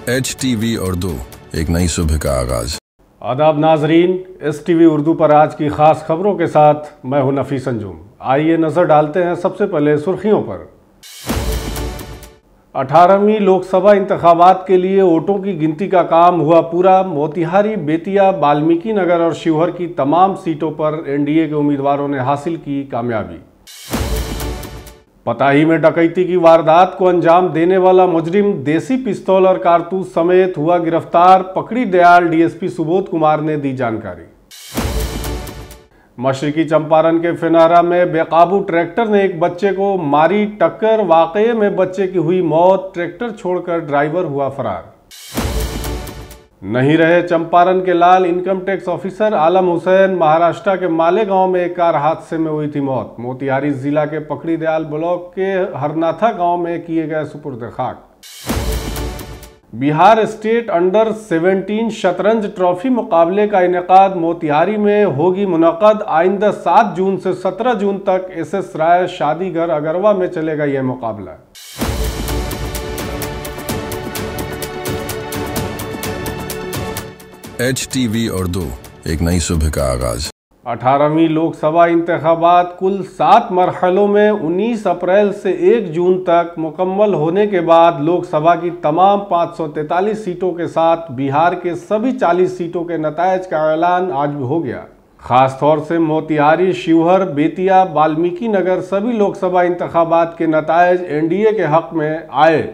HTV Urdu, एक नई सुबह का आगाज। आदाब नाजरीन, STV उर्दू पर आज की खास खबरों के साथ मैं हूं नफीस अंजुम। आइए नजर डालते हैं सबसे पहले सुर्खियों पर। 18वीं लोकसभा इंतखाबात के लिए वोटों की गिनती का काम हुआ पूरा। मोतिहारी, बेतिया, वाल्मीकि नगर और शिवहर की तमाम सीटों पर NDA के उम्मीदवारों ने हासिल की कामयाबी। पताही में डकैती की वारदात को अंजाम देने वाला मुजरिम देसी पिस्तौल और कारतूस समेत हुआ गिरफ्तार। पकड़ी दयाल DSP सुबोध कुमार ने दी जानकारी। मशरकी चंपारण के फिनारा में बेकाबू ट्रैक्टर ने एक बच्चे को मारी टक्कर। वाकये में बच्चे की हुई मौत। ट्रैक्टर छोड़कर ड्राइवर हुआ फरार। नहीं रहे चंपारण के लाल। इनकम टैक्स ऑफिसर आलम हुसैन। महाराष्ट्र के मालेगांव में एक कार हादसे में हुई थी मौत। मोतिहारी जिला के पकड़ी दयाल ब्लॉक के हरनाथा गांव में किए गए सुपुर्द खाक। बिहार स्टेट अंडर 17 शतरंज ट्रॉफी मुकाबले का इनेकाद मोतिहारी में होगी मुनक़द। आइंदा 7 जून से 17 जून तक SS राय शादी घर अगरवा में चलेगा यह मुकाबला। HTV उर्दू, एक नई सुबह का आगाज। 18वीं लोकसभा इंतखाबात कुल 7 मरहलों में 19 अप्रैल से 1 जून तक मुकम्मल होने के बाद लोकसभा की तमाम 543 सीटों के साथ बिहार के सभी 40 सीटों के नतायज का ऐलान आज हो गया। खासतौर से मोतिहारी, शिवहर, बेतिया, वाल्मीकि नगर सभी लोकसभा इंतखाबात के नतायज NDA के हक में आए।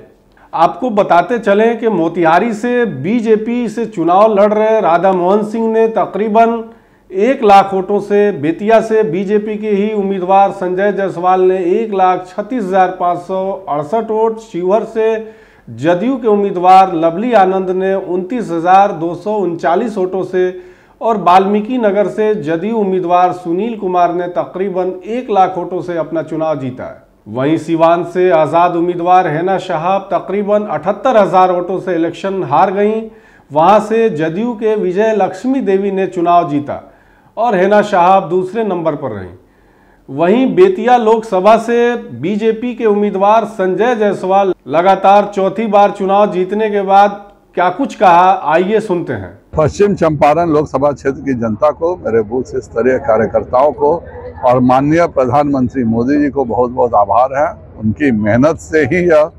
आपको बताते चलें कि मोतिहारी से BJP से चुनाव लड़ रहे राधा मोहन सिंह ने तकरीबन 1 लाख वोटों से, बेतिया से BJP के ही उम्मीदवार संजय जायसवाल ने 1,36,568 वोट, शिवहर से जदयू के उम्मीदवार लवली आनंद ने 29,239 वोटों से और वाल्मीकि नगर से जदयू उम्मीदवार सुनील कुमार ने तकरीबन 1 लाख वोटों से अपना चुनाव जीता है। वहीं सिवान से आज़ाद उम्मीदवार हैना शहाब तकरीबन 78,000 वोटों से इलेक्शन हार गईं। वहां से जदयू के विजय लक्ष्मी देवी ने चुनाव जीता और हैना शहाब दूसरे नंबर पर रहीं। वहीं बेतिया लोकसभा से BJP के उम्मीदवार संजय जायसवाल लगातार चौथी बार चुनाव जीतने के बाद क्या कुछ कहा, आइए सुनते हैं। पश्चिम चंपारण लोकसभा क्षेत्र की जनता को, मेरे बूथ से स्तरीय कार्यकर्ताओं को और माननीय प्रधानमंत्री मोदी जी को बहुत बहुत आभार है। उनकी मेहनत से ही यह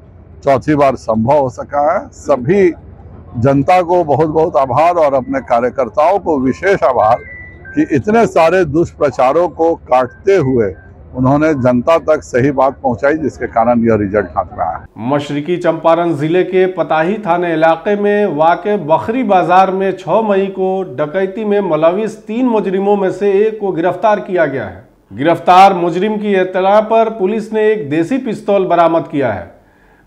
चौथी बार संभव हो सका है। सभी जनता को बहुत बहुत आभार और अपने कार्यकर्ताओं को विशेष आभार कि इतने सारे दुष्प्रचारों को काटते हुए उन्होंने जनता तक सही बात पहुंचाई, जिसके कारण यह रिजल्ट हाथ में आया। मशरकी चंपारण जिले के पताही थाने इलाके में वाक़े बखरी बाजार में 6 मई को डकैती में मुलविस 3 मुजरिमों में से एक को गिरफ्तार किया गया है। गिरफ्तार मुजरिम की इत्तला पर पुलिस ने एक देसी पिस्तौल बरामद किया है।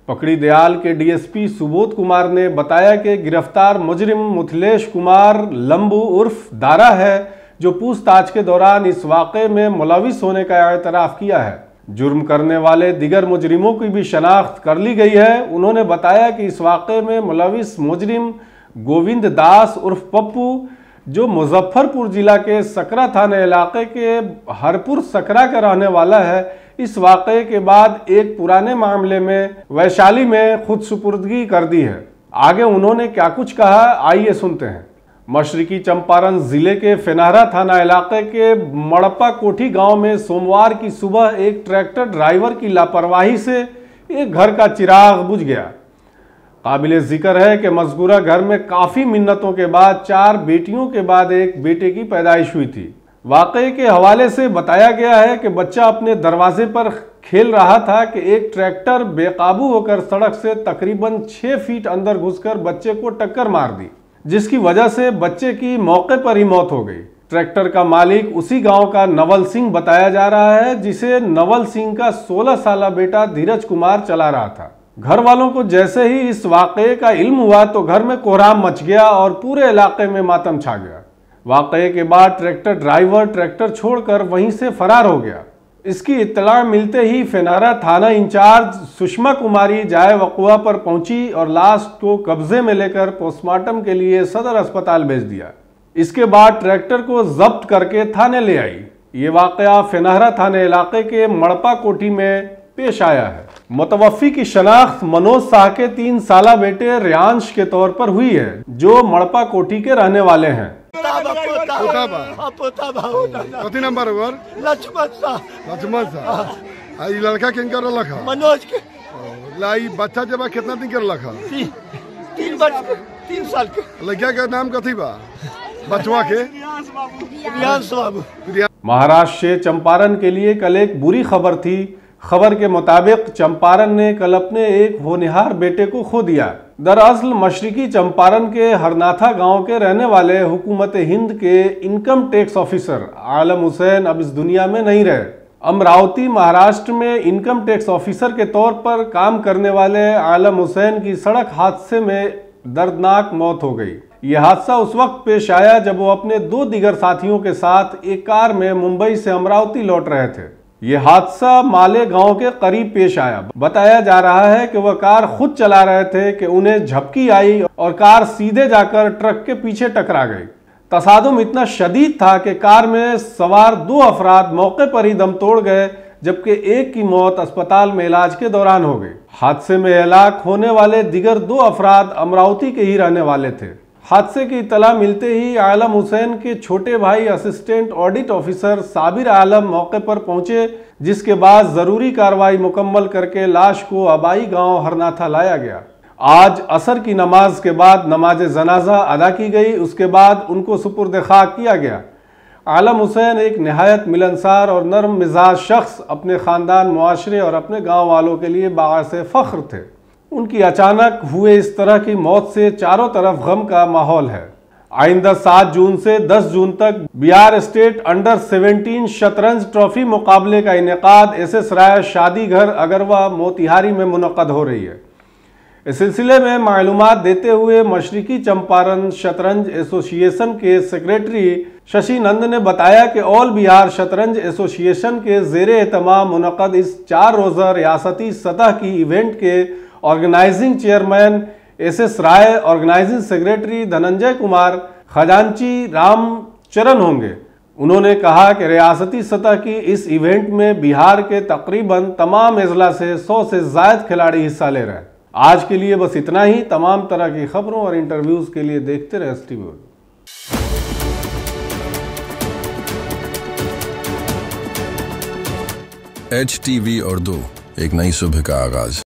पकड़ी दयाल के DSP सुबोध कुमार ने बताया कि गिरफ्तार मुजरिम मिथिलेश कुमार लंबू उर्फ दारा है, जो पूछताछ के दौरान इस वाक़े में मुलविस होने का एतराफ़ किया है। जुर्म करने वाले दिगर मुजरिमों की भी शनाख्त कर ली गई है। उन्होंने बताया कि इस वाक़े में मुलविस मुजरिम गोविंद दास उर्फ पप्पू, जो मुजफ्फरपुर जिला के सकरा थाना इलाके के हरपुर सकरा का रहने वाला है, इस वाक़े के बाद एक पुराने मामले में वैशाली में खुद सुपुर्दगी कर दी है। आगे उन्होंने क्या कुछ कहा, आइए सुनते हैं। मशरकी चंपारण जिले के फिनारा थाना इलाके के मड़प्पा कोठी गांव में सोमवार की सुबह एक ट्रैक्टर ड्राइवर की लापरवाही से एक घर का चिराग बुझ गया। काबिले जिक्र है कि मज़कूरा घर में काफ़ी मिन्नतों के बाद 4 बेटियों के बाद एक बेटे की पैदाइश हुई थी। वाक़ये के हवाले से बताया गया है कि बच्चा अपने दरवाजे पर खेल रहा था कि एक ट्रैक्टर बेकाबू होकर सड़क से तकरीबन 6 फीट अंदर घुसकर बच्चे को टक्कर मार दी, जिसकी वजह से बच्चे की मौके पर ही मौत हो गई। ट्रैक्टर का मालिक उसी गांव का नवल सिंह बताया जा रहा है, जिसे नवल सिंह का 16 साला बेटा धीरज कुमार चला रहा था। घर वालों को जैसे ही इस वाक़ये का इल्म हुआ तो घर में कोहराम मच गया और पूरे इलाके में मातम छा गया। वाक़ये के बाद ट्रैक्टर ड्राइवर ट्रैक्टर छोड़कर वहीं से फरार हो गया। इसकी इत्तला मिलते ही फिनारा थाना इंचार्ज सुषमा कुमारी जाए वक़ुआ पर पहुंची और लाश को कब्जे में लेकर पोस्टमार्टम के लिए सदर अस्पताल भेज दिया। इसके बाद ट्रैक्टर को जब्त करके थाने ले आई। ये वाक़या फिनारा थाने इलाके के मड़प्पा कोठी में पेश आया है। मुतवफ़ी की शनाख्त मनोज शाह के 3 साला बेटे रियांश के तौर पर हुई है, जो मड़पा कोठी के रहने वाले हैं। कथी नंबर ओकर? लक्ष्मण शाह। आ ई लड़का किनकर रखा? मनोज के। लाई बच्चा जब कितना दिन के रखा? 3 साल के। लड़का का नाम कथी बा? बचवा के? रियांश बाबू। महाराष्ट्र से चंपारण के लिए कल एक बुरी खबर थी। खबर के मुताबिक चंपारण ने कल अपने एक होनहार बेटे को खो दिया। दरअसल मशरकी चंपारण के हरनाथा गांव के रहने वाले हुकूमत हिंद के इनकम टैक्स ऑफिसर आलम हुसैन अब इस दुनिया में नहीं रहे। अमरावती महाराष्ट्र में इनकम टैक्स ऑफिसर के तौर पर काम करने वाले आलम हुसैन की सड़क हादसे में दर्दनाक मौत हो गई। यह हादसा उस वक्त पेश आया जब वो अपने 2 दीगर साथियों के साथ एक कार में मुंबई से अमरावती लौट रहे थे। यह हादसा माले गांव के करीब पेश आया। बताया जा रहा है कि वह कार खुद चला रहे थे कि उन्हें झपकी आई और कार सीधे जाकर ट्रक के पीछे टकरा गई। तसादुम इतना शदीद था कि कार में सवार 2 अफराद मौके पर ही दम तोड़ गए, जबकि एक की मौत अस्पताल में इलाज के दौरान हो गई। हादसे में हलाक होने वाले दिगर 2 अफराद अमरावती के ही रहने वाले थे। हादसे की इत्तला मिलते ही आलम हुसैन के छोटे भाई असिस्टेंट ऑडिट ऑफिसर साबिर आलम मौके पर पहुंचे, जिसके बाद जरूरी कार्रवाई मुकम्मल करके लाश को आबाई गांव हरनाथा लाया गया। आज असर की नमाज के बाद नमाज जनाजा अदा की गई। उसके बाद उनको सुपुर्द खाक किया गया। आलम हुसैन एक निहायत मिलनसार और नरम मिजाज शख्स, अपने ख़ानदान, मुआशरे और अपने गांव वालों के लिए बाअसे फ़ख्र थे। उनकी अचानक हुए इस तरह की मौत से चारों तरफ गम का माहौल है। आइंदा 7 जून से 10 जून तक बिहार स्टेट अंडर 17 शतरंज ट्रॉफी मुकाबले का इनेकाद SS राय शादी घर अगरवा मोतिहारी में मुनक़द हो रही है। इस सिलसिले में मालूमात देते हुए मशरकी चंपारण शतरंज एसोसिएशन के सेक्रेटरी शशि नंद ने बताया कि ऑल बिहार शतरंज एसोसिएशन के ज़ेरे एहतमाम मुनक़द इस 4 रोज़ा रियासती सतह की इवेंट के ऑर्गेनाइजिंग चेयरमैन SS राय, ऑर्गेनाइजिंग सेक्रेटरी धनंजय कुमार, खजांची रामचरण होंगे। उन्होंने कहा कि रियासती सतह की इस इवेंट में बिहार के तकरीबन तमाम अजला से 100 से ज़ायद खिलाड़ी हिस्सा ले रहे हैं। आज के लिए बस इतना ही। तमाम तरह की खबरों और इंटरव्यूज़ के लिए देखते रहे STV उर्दू। HTV उर्दू, एक नई सुबह का आगाज।